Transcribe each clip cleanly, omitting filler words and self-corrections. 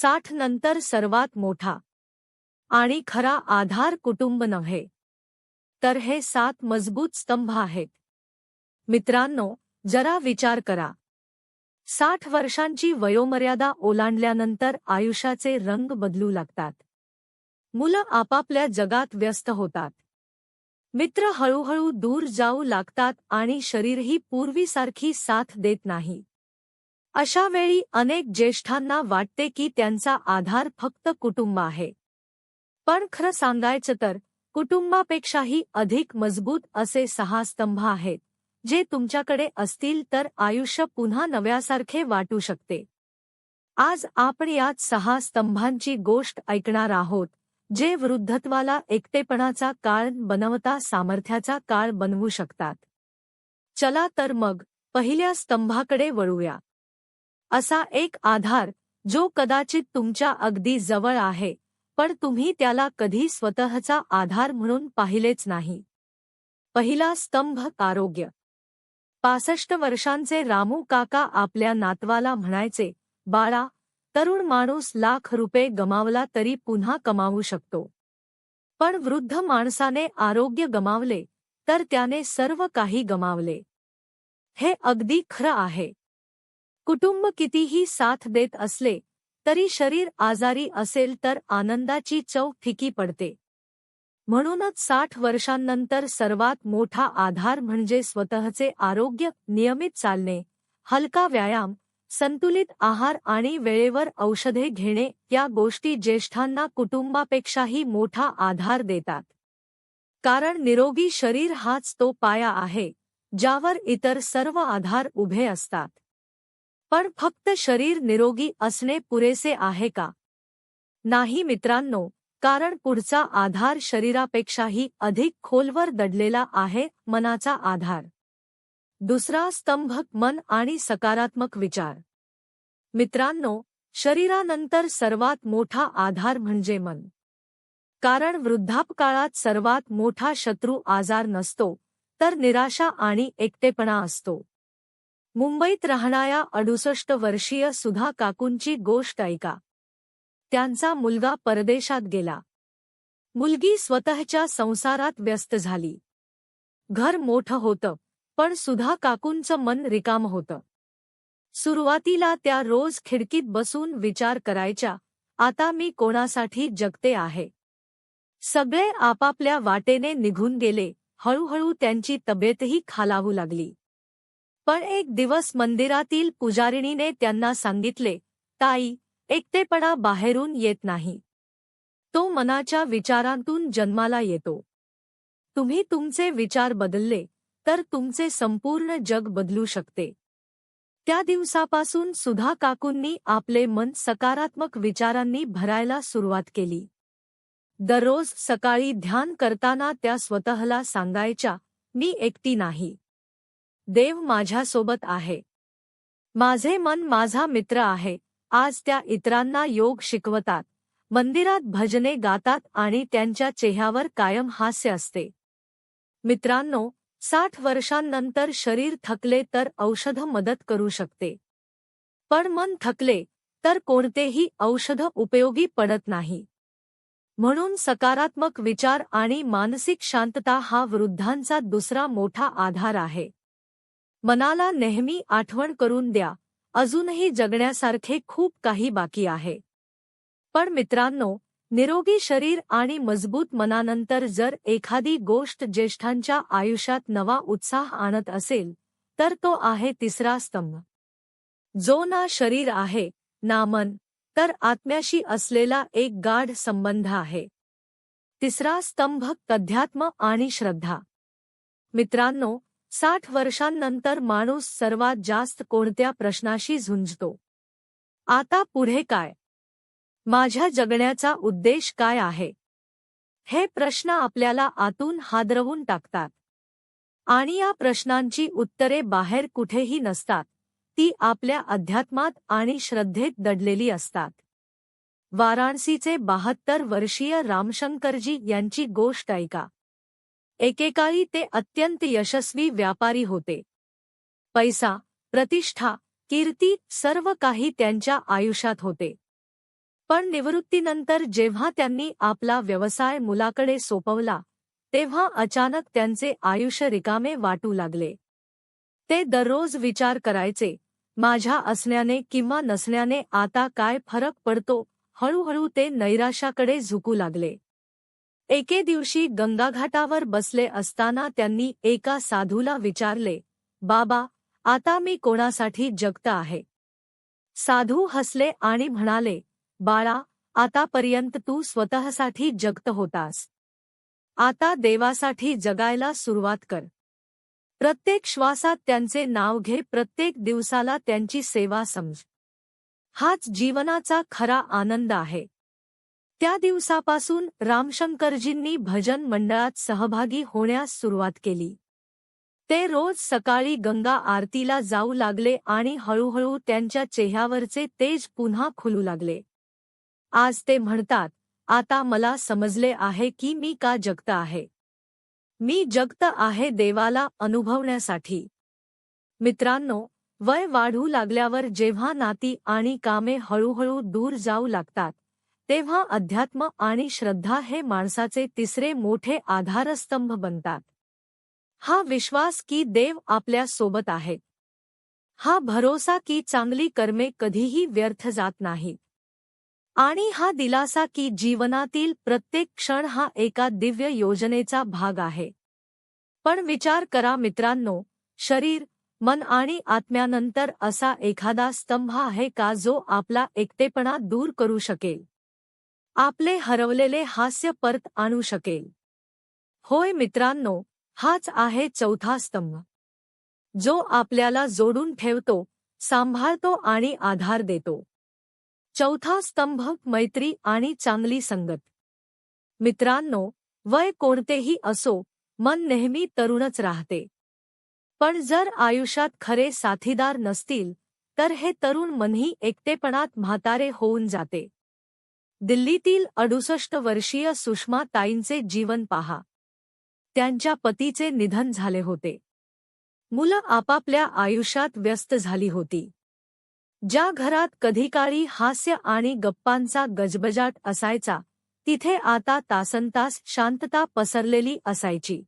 60 नंतर सर्वात मोठा आणि खरा आधार कुटुंब नव्हे, तर हे 7 मजबूत स्तंभ आहेत. मित्रांनो, जरा विचार करा. 60 वर्षांची वयोमर्यादा ओलांडल्यानंतर आयुष्याचे रंग बदलू लागतात. मुलं आपापल्या जगात व्यस्त होतात. मित्र हळूहळू दूर जाऊ लागतात आणि शरीरही पूर्वीसारखी साथ देत नाही. अशा वेळी अनेक ज्येष्ठांना वाटते की त्यांचा आधार फक्त कुटुंब आहे. पण खरं सांगायचं तर कुटुंबापेक्षाही अधिक मजबूत असे 6 स्तंभ आहेत, जे तुमच्याकडे असतील तर आयुष्य पुन्हा नव्यासारखे वाटू शकते. आज आपण याच 6 स्तंभांची गोष्ट ऐकणार आहोत, जे वृद्धत्वाला एकटेपणाचा काळ बनवता सामर्थ्याचा काळ बनवू शकतात. चला तर मग पहिल्या स्तंभाकडे वळूया. असा एक आधार जो कदाचित तुमच्या अगदी जवळ आहे, पण तुम्ही त्याला कधी स्वतःचा आधार म्हणून पाहिलेच नाही. पहिला स्तंभ आरोग्य. 65 वर्षांचे रामू काका आपल्या नातवाला म्हणायचे, बाळा, तरुण माणूस लाख रुपये गमावला तरी पुन्हा कमावू शकतो. पण वृद्ध माणसाने आरोग्य गमावले तर त्याने सर्व काही गमावले. हे अगदी खरं आहे. कुटुंब कितीही साथ देत असले तरी शरीर आजारी असेल तर आनंदाची चव फिकी पडते. म्हणूनच 60 वर्षांनंतर सर्वात मोठा आधार म्हणजे स्वतःचे आरोग्य. नियमित चालणे, हलका व्यायाम, संतुलित आहार आणि वेळेवर औषधे घेणे या गोष्टी ज्येष्ठांना कुटुंबापेक्षाही मोठा आधार देतात. कारण निरोगी शरीर हाच तो पाया आहे, ज्यावर इतर सर्व आधार उभे असतात. पण फक्त शरीर निरोगी असणे पुरेसे आहे का? नाही मित्रांनो, कारण पुढचा आधार शरीरापेक्षाही अधिक खोलवर दडलेला आहे, मनाचा आधार. दुसरा स्तंभ मन आणि सकारात्मक विचार. मित्रांनो, शरीरानंतर सर्वात मोठा आधार म्हणजे मन. कारण वृद्धापकाळात सर्वात मोठा शत्रू आजार नसतो, तर निराशा आणि एकटेपणा असतो. मुंबईत राहणाऱ्या 68 वर्षीय सुधा काकूंची गोष्ट ऐका. त्यांचा मुलगा परदेशात गेला. मुलगी स्वतःच्या संसारात व्यस्त झाली. घर मोठं होतं, पण सुधा काकूंचं मन रिकामं होतं. सुरुवातीला त्या रोज खिडकीत बसून विचार करायच्या, आता मी कोणासाठी जगते आहे. सगळे आपापल्या वाटेने निघून गेले. हळूहळू त्यांची तब्येतही खालावू लागली. पण एक दिवस मंदिरातील पुजारिणीने त्यांना सांगितले, ताई, एकटेपणा बाहेरून येत नाही. तो मनाच्या विचारांतून जन्माला येतो. तुम्ही तुमचे विचार बदलले तर तुमचे संपूर्ण जग बदलू शकते. त्या दिवसापासून सुधा काकूंनी आपले मन सकारात्मक विचारांनी भरायला सुरुवात केली. दररोज सकाळी ध्यान करताना त्या स्वतःला सांगायच्या, मी एकटी नाही. देव माझ्यासोबत आहे. माझे मन माझा मित्र आहे. आज त्या इतरांना योग शिकवतात, मंदिरात भजने गातात आणि त्यांच्या चेहऱ्यावर कायम हास्य असते. मित्रांनो, 60 वर्षांनंतर शरीर थकले तर औषध मदत करू शकते. पण मन थकले तर कोणतेही औषध उपयोगी पडत नाही. म्हणून सकारात्मक विचार आणि मानसिक शांतता हा वृद्धांचा दुसरा मोठा आधार आहे. मनाला नेहमी आठवण करून द्या, अजूनही जगण्यासारखे खूप काही बाकी आहे. पण मित्रांनो, निरोगी शरीर आणि मजबूत मनानंतर जर एखादी गोष्ट ज्येष्ठांच्या आयुष्यात नवा उत्साह आणत असेल, तर तो आहे तिसरा स्तंभ. जो ना शरीर आहे, ना मन, तर आत्म्याशी असलेला एक गाढ संबंध आहे. तिसरा स्तंभ अध्यात्म आणि श्रद्धा. मित्रांनो, 60 वर्षांनंतर माणूस सर्वात जास्त कोणत्या प्रश्नाशी झुंजतो? आता पुढे काय? माझ्या जगण्याचा उद्देश काय आहे? हे प्रश्न आपल्याला आतून हादरवून टाकतात. आणि या प्रश्नांची उत्तरे बाहेर कुठेही नसतात, ती आपल्या अध्यात्मात आणि श्रद्धेत दडलेली असतात. वाराणसीचे 72 वर्षीय रामशंकरजी यांची गोष्ट ऐका. एकेकाळी ते अत्यंत यशस्वी व्यापारी होते. पैसा, प्रतिष्ठा, कीर्ती सर्व काही त्यांच्या आयुष्यात होते. पण निवृत्तीनंतर जेव्हा त्यांनी आपला व्यवसाय मुलाकडे सोपवला तेव्हा अचानक त्यांचे आयुष्य रिकामे वाटू लागले. ते दररोज विचार करायचे, माझ्या असण्याने किंवा नसण्याने आता काय फरक पडतो. हळूहळू ते नैराश्याकडे झुकू लागले. एके दिवशी गंगाघाटावर बसले असताना त्यांनी एका साधूला विचारले, बाबा, आता मी कोणासाठी जगत आहे? साधू हसले आणि म्हणाले, बाळा, आतापर्यंत तू स्वतःसाठी जगत होतास. आता देवासाठी जगायला सुरुवात कर. प्रत्येक श्वासात त्यांचे नाव घे, प्रत्येक दिवसाला त्यांची सेवा समज. हाच जीवनाचा खरा आनंद आहे. त्या दिवसापासून रामशंकरजींनी भजन मंडळात सहभागी होण्यास सुरुवात केली. ते रोज सकाळी गंगा आरतीला जाऊ लागले आणि हळूहळू त्यांच्या चेहऱ्यावरचे तेज पुन्हा खुलू लागले. आज ते म्हणतात, आता मला समजले आहे की मी का जगत आहे. मी जगत आहे देवाला अनुभवण्यासाठी. मित्रांनो, वय वाढू लागल्यावर जेव्हा नाती आणि कामे हळूहळू दूर जाऊ लागतात तेव्हा अध्यात्म आणि श्रद्धा हे माणसाचे तिसरे मोठे आधारस्तंभ बनतात. हा विश्वास की देव आपल्या सोबत आहेत. हा भरोसा की चांगली कर्मे कधीही व्यर्थ जात नाहीत. आणि हा दिलासा की जीवनातील प्रत्येक क्षण हा एका दिव्य योजनेचा भाग आहे. पण विचार करा मित्रांनो, शरीर, मन आणि आत्म्यानंतर असा एखादा स्तंभ आहे का जो आपला एकटेपणा दूर करू शकेल, आपले हरवलेले हास्य परत आणू शकेल? होय मित्रांनो, हाच आहे चौथा स्तंभ, जो आपल्याला जोडून ठेवतो, सांभाळतो आणि आधार देतो. चौथा स्तंभ मैत्री आणि चांगली संगत. मित्रांनो, वय कोणतेही असो, मन नेहमी तरुणच राहते. पण जर आयुष्यात खरे साथीदार नसतील तर हे तरुण मनही एकटेपणात म्हातारे होऊन जाते. दिल्लीतील 68 वर्षीय सुषमा ताईंचे जीवन पहा. त्यांच्या पतीचे निधन झाले होते. मुलं आपापल्या आयुष्यात व्यस्त झाली होती. ज्या घरात कधीकाळी हास्य आणि गप्पांचा गजबजाट असायचा तिथे आता तासनतास शांतता पसरलेली असायची.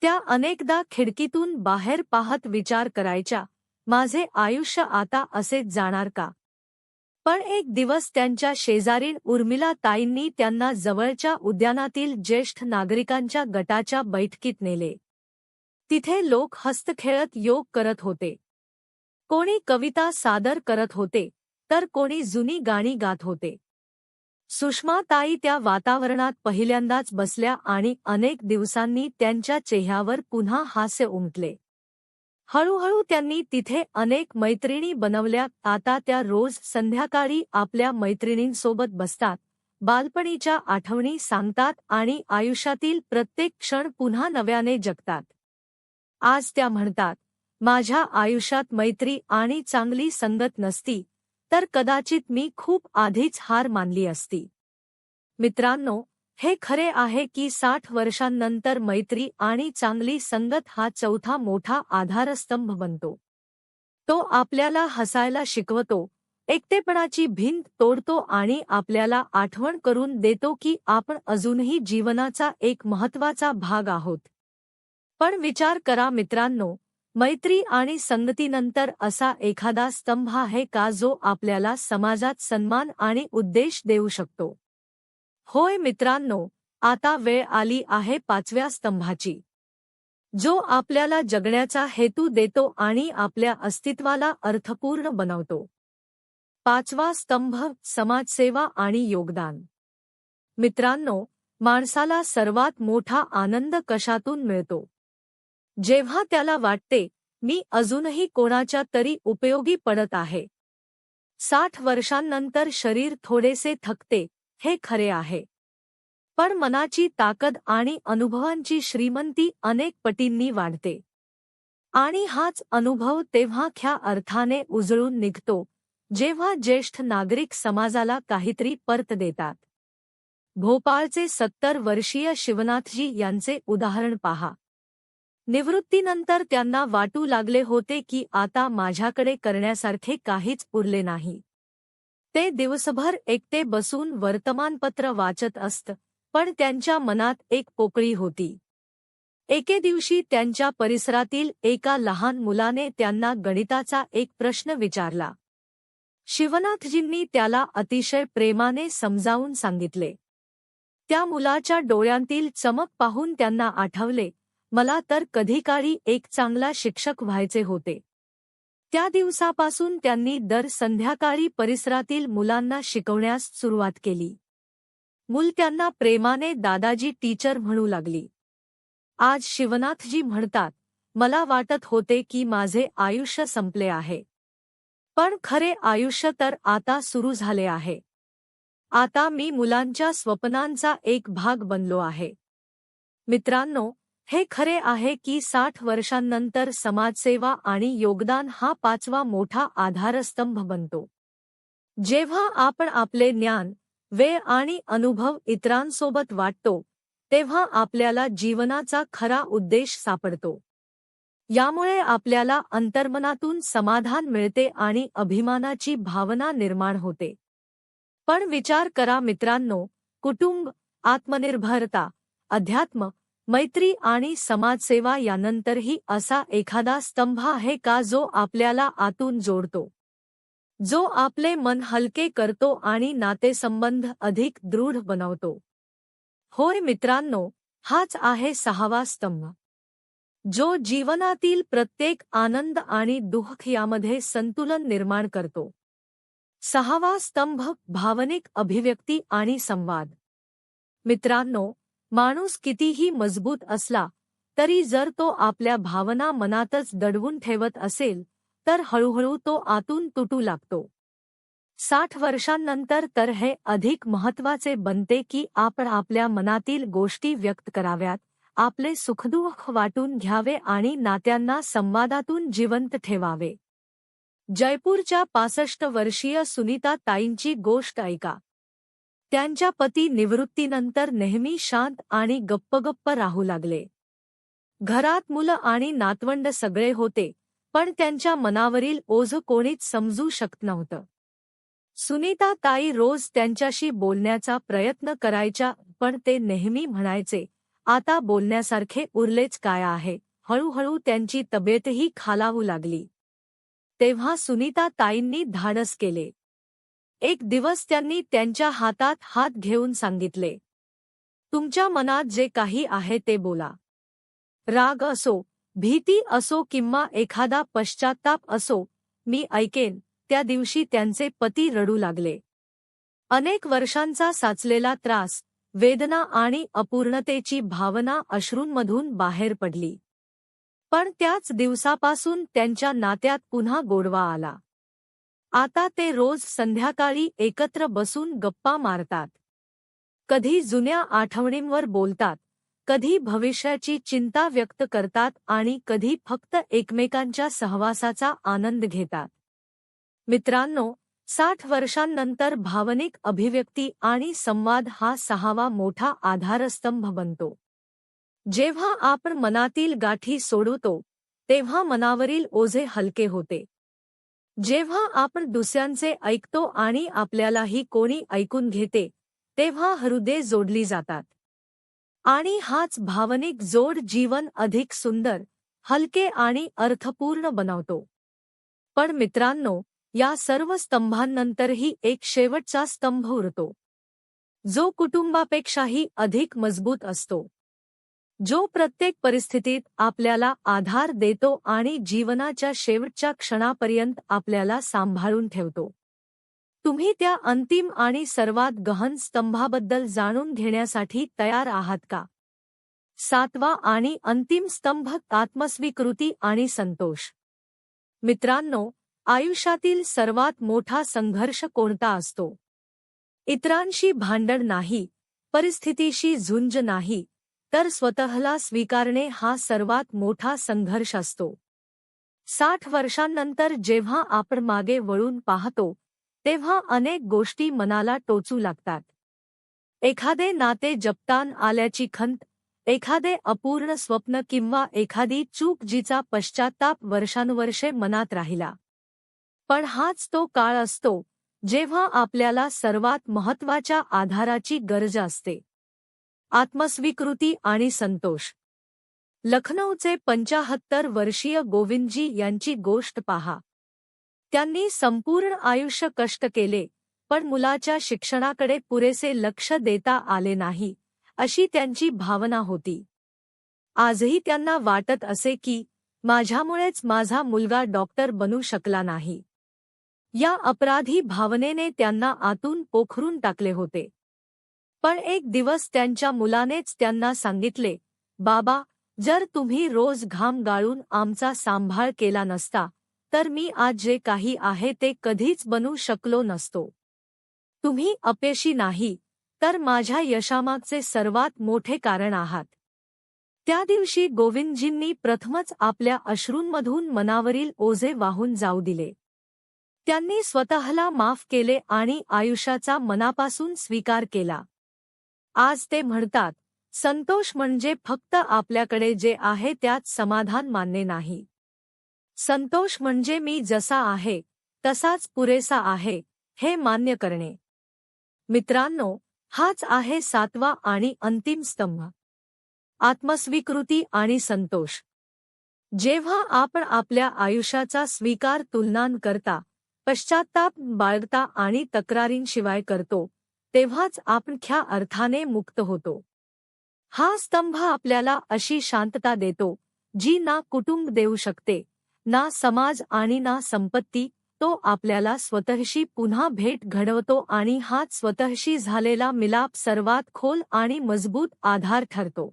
त्या अनेकदा खिडकीतून बाहेर पाहत विचार करायच्या, माझे आयुष्य आता असेच जाणार का? पण एक दिवस त्यांच्या शेजारील उर्मिला ताईंनी त्यांना जवळच्या उद्यानातील ज्येष्ठ नागरिकांच्या गटाच्या बैठकीत नेले. तिथे लोक हस्तखेळत योग करत होते. कोणी कविता सादर करत होते तर कोणी जुनी गाणी गात होते. सुषमाताई त्या वातावरणात पहिल्यांदाच बसल्या आणि अनेक दिवसांनी त्यांच्या चेहऱ्यावर पुन्हा हास्य उमटले. हळूहळू त्यांनी तिथे अनेक मैत्रिणी बनवल्या. आता त्या रोज संध्याकाळी आपल्या मैत्रिणींसोबत बसतात, बालपणीच्या आठवणी सांगतात आणि आयुष्यातील प्रत्येक क्षण पुन्हा नव्याने जगतात. आज त्या म्हणतात, माझ्या आयुष्यात मैत्री आणि चांगली संगत नसती तर कदाचित मी खूप आधीच हार मानली असती. मित्रांनो, हे खरे आहे की 60 वर्षांनंतर मैत्री आणि चांगली संगत हा चौथा मोठा आधारस्तंभ बनतो. तो आपल्याला हसायला शिकवतो, एकटेपणाची भिंत तोडतो आणि आपल्याला आठवण करून देतो की आपण अजूनही जीवनाचा एक महत्त्वाचा भाग आहोत. पण विचार करा मित्रांनो, मैत्री आणि संगतीनंतर असा एखादा स्तंभ आहे का जो आपल्याला समाजात सन्मान आणि उद्देश देऊ शकतो? होय मित्रांनो, आता वेळ आली आहे पाचव्या स्तंभाची, जो आपल्याला जगण्याचा हेतू देतो आणि आपल्या अस्तित्वाला अर्थपूर्ण बनवतो. पाचवा स्तंभ, समाजसेवा आणि योगदान. मित्रांनो, माणसाला सर्वात मोठा आनंद कशातून मिळतो? जेव्हा त्याला वाटते, मी अजूनही कोणाच्या तरी उपयोगी पडत आहे. 60 वर्षांनंतर शरीर थोडेसे थकते, हे खरे आहे. पण मनाची ताकद आणि अनुभवांची श्रीमंती अनेक पटींनी वाढते. आणि हाच अनुभव तेव्हा खऱ्या अर्थाने उजळून निघतो, जेव्हा ज्येष्ठ नागरिक समाजाला काहीतरी परत देतात. भोपाळचे 70 वर्षीय शिवनाथजी यांचे उदाहरण पहा. निवृत्तीनंतर त्यांना वाटू लागले होते की आता माझ्याकडे करण्यासारखे काहीच उरले नाही. ते दिवसभर एकटे बसून वर्तमानपत्र वाचत असत, पण त्यांच्या मनात एक पोकळी होती. एके दिवशी त्यांच्या परिसरातील एका लहान मुलाने त्यांना गणिताचा एक प्रश्न विचारला. शिवनाथजींनी त्याला अतिशय प्रेमाने समजावून सांगितले. त्या मुलाच्या डोळ्यांतील चमक पाहून त्यांना आठवले, मला तर कधीकाळी एक चांगला शिक्षक व्हायचे होते. त्या दिवसापासून त्यांनी दर संध्याकाळी परिसरातील मुलांना शिकवण्यास सुरुवात केली. मूल त्यांना प्रेमाने दादाजी टीचर म्हणू लागली. आज शिवनाथजी म्हणतात, मला वाटत होते की माझे आयुष्य संपले आहे. पण खरे आयुष्य तर आता सुरू झाले आहे. आता मी मुलांच्या स्वप्नांचा एक भाग बनलो आहे. मित्रांनो, हे खरे आहे की 60 वर्षांनंतर समाजसेवा आणि योगदान हा पाचवा मोठा आधारस्तंभ बनतो. जेव्हा आपण आपले ज्ञान, वेळ आणि अनुभव इतरांसोबत वाटतो, तेव्हा आपल्याला जीवनाचा खरा उद्देश सापडतो. यामुळे आपल्याला अंतर्मनातून समाधान मिळते आणि अभिमानाची भावना निर्माण होते. पण विचार करा मित्रांनो, कुटुंब, आत्मनिर्भरता, अध्यात्म, मैत्री आणि समाजसेवा यानंतरही असा एखादा स्तंभ आहे का जो आपल्याला आतून जोडतो, जो आपले मन हलके करतो आणि नातेसंबंध अधिक दृढ बनवतो? होय मित्रांनो, हाच आहे सहावा स्तंभ, जो जीवनातील प्रत्येक आनंद आणि दुःख यामध्ये संतुलन निर्माण करतो. सहावा स्तंभ, भावनिक अभिव्यक्ती आणि संवाद. मित्रांनो, माणूस कितीही मजबूत असला तरी जर तो आपल्या भावना मनातच दडवून ठेवत असेल, तर हळूहळू तो आतून तुटू लागतो. 60 वर्षांनंतर तर हे अधिक महत्त्वाचे बनते की आपण आपल्या मनातील गोष्टी व्यक्त कराव्यात, आपले सुखदुःख वाटून घ्यावे आणि नात्यांना संवादातून जिवंत ठेवावे. जयपूरच्या 65 वर्षीय सुनीता ताईंची गोष्ट ऐका. त्यांच्या पती निवृत्तीनंतर नेहमी शांत आणि गप्पगप्प राहू लागले. घरात मुलं आणि नातवंड सगळे होते, पण त्यांच्या मनावरील ओझं कोणीच समजू शकत नव्हतं. सुनीता ताई रोज त्यांच्याशी बोलण्याचा प्रयत्न करायच्या, पण ते नेहमी म्हणायचे, आता बोलण्यासारखे उरलेच काय आहे. हळूहळू त्यांची तब्येतही खालावू लागली. तेव्हा सुनीता ताईंनी धाडस केले. एक दिवस त्यांनी त्यांच्या हातात हात घेऊन सांगितले, तुमच्या मनात जे काही आहे ते बोला. राग असो, भीती असो किंवा एखादा पश्चात्ताप असो, मी ऐकेन. त्या दिवशी त्यांचे पती रडू लागले. अनेक वर्षांचा साचलेला त्रास, वेदना आणि अपूर्णतेची भावना अश्रूंमधून बाहेर पडली. पण त्याच दिवसापासून त्यांच्या नात्यात पुन्हा गोडवा आला. आता ते रोज संध्याकाळी एकत्र बसून गप्पा मारतात. कधी जुन्या आठवणींवर बोलतात, कधी भविष्याची चिंता व्यक्त करतात आणि कधी फक्त एकमेकांच्या सहवासाचा आनंद घेतात. मित्रांनो, 60 वर्षांनंतर भावनिक अभिव्यक्ती आणि संवाद हा सहावा मोठा आधारस्तंभ बनतो. जेव्हा आपण मनातील गाठी सोडवतो, तेव्हा मनावरील ओझे हलके होते. जेव्हा आपण दुसऱ्यांचे ऐकतो आणि आपल्यालाही कोणी ऐकून घेते, तेव्हा हृदये जोडली जातात. आणि हाच भावनिक जोड जीवन अधिक सुंदर, हलके आणि अर्थपूर्ण बनवतो. पण मित्रांनो, या सर्व स्तंभांनंतरही एक शेवटचा स्तंभ उरतो, जो कुटुंबापेक्षाही अधिक मजबूत असतो, जो प्रत्येक परिस्थितीत आपल्याला आधार देतो आणि जीवनाच्या शेवटच्या क्षणापर्यंत आपल्याला सांभाळून ठेवतो. तुम्ही त्या अंतिम आणि सर्वात गहन स्तंभाबद्दल जाणून घेण्यासाठी तयार आहात का? सातवा आणि अंतिम स्तंभ, आत्मस्वीकृती आणि संतोष. मित्रांनो, आयुष्यातील सर्वात मोठा संघर्ष कोणता असतो? इतरांशी भांडण नाही, परिस्थितीशी झुंज नाही, तर स्वतःला स्वीकारणे हा सर्वात मोठा संघर्ष असतो. 60 वर्षांनंतर जेव्हा आपण मागे वळून पाहतो, तेव्हा अनेक गोष्टी मनाला टोचू लागतात. एखादे नाते जपतान आल्याची खंत, एखादे अपूर्ण स्वप्न किंवा एखादी चूक जिचा पश्चात्ताप वर्षानुवर्षे मनात राहिला. पण हाच तो काळ असतो, जेव्हा आपल्याला सर्वात महत्त्वाच्या आधाराची गरज असते. आत्मस्वीकृती आणि संतोष. लखनौचे 75 वर्षीय गोविंदजी यांची गोष्ट पहा. त्यांनी संपूर्ण आयुष्य कष्ट केले, पण मुलाच्या शिक्षणाकडे पुरेसे लक्ष देता आले नाही, अशी त्यांची भावना होती. आजही त्यांना वाटत असे की माझ्यामुळेच माझा मुलगा डॉक्टर बनू शकला नाही. या अपराधी भावनेने त्यांना आतून पोखरून टाकले होते. पण एक दिवस त्यांच्या मुलानेच त्यांना सांगितले, बाबा, जर तुम्ही रोज घाम गाळून आमचा सांभाळ केला नसता, तर मी आज जे काही आहे ते कधीच बनू शकलो नसतो. तुम्ही अपयशी नाही, तर माझ्या यशामागचे सर्वात मोठे कारण आहात. त्या दिवशी गोविंदजींनी प्रथमच आपल्या अश्रूंमधून मनावरील ओझे वाहून जाऊ दिले. त्यांनी स्वतःला माफ केले आणि आयुष्याचा मनापासून स्वीकार केला. आज ते म्हणतात, संतोष म्हणजे फक्त आपल्याकडे जे आहे त्यात समाधान मानणे नाही. संतोष म्हणजे मी जसा आहे तसाच पुरेसा आहे, हे मान्य करणे. मित्रांनो, हाच आहे 7वा आणि अंतिम स्तंभ. आत्मस्वीकृती आणि संतोष. जेव्हा आपण आपल्या आयुष्याचा स्वीकार तुलना करता, पश्चात्ताप बाळगता आणि तक्रारींशिवाय करतो, तेव्हाच आपण खऱ्या अर्थाने मुक्त होतो. हा स्तंभ आपल्याला अशी शांतता देतो, जी ना कुटुंब देऊ शकते, ना समाज आणि ना संपत्ती. तो आपल्याला स्वतःशी पुन्हा भेट घडवतो आणि हाच स्वतःशी झालेला मिलाप सर्वात खोल आणि मजबूत आधार ठरतो.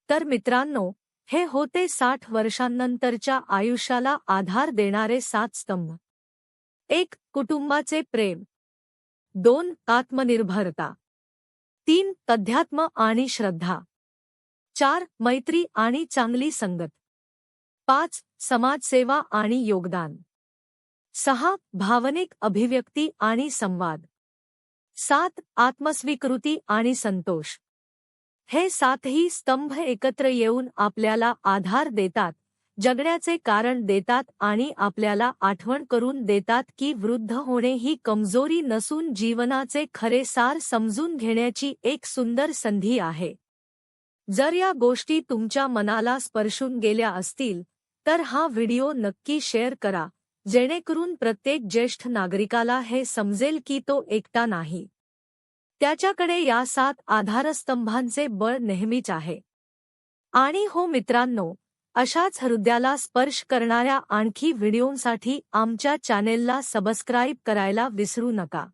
तर मित्रांनो, हे होते 60 वर्षांनंतरच्या आयुष्याला आधार देणारे 7 स्तंभ. 1. कुटुंबाचे प्रेम. 2. आत्मनिर्भरता. 3. अध्यात्म आणि श्रद्धा. 4. मैत्री आणि चांगली संगत. 5. समाजसेवा आणि योगदान. 6. भावनिक अभिव्यक्ती आणि संवाद. 7. आत्मस्वीकृती आणि संतोष. हे 7ही स्तंभ एकत्र येऊन आपल्याला आधार देतात, जगण्याचे कारण देतात आणि आपल्याला आठवण करून देतात की वृद्ध होणे ही कमजोरी नसून जीवनाचे खरे सार समजून घेण्याची एक सुंदर संधी आहे. जर या गोष्टी तुमच्या मनाला स्पर्शून गेल्या असतील, तर हा व्हिडिओ नक्की शेअर करा, जेणेकरून प्रत्येक ज्येष्ठ नागरिकाला हे समजेल की तो एकटा नाही. त्याच्याकडे या 7 आधारस्तंभांचे बळ नेहमीच आहे. आणि हो मित्रांनो, अशाच हृदयाला स्पर्श करणाऱ्या आणखी व्हिडिओंसाठी आमच्या चॅनेलला सबस्क्राईब करायला विसरू नका.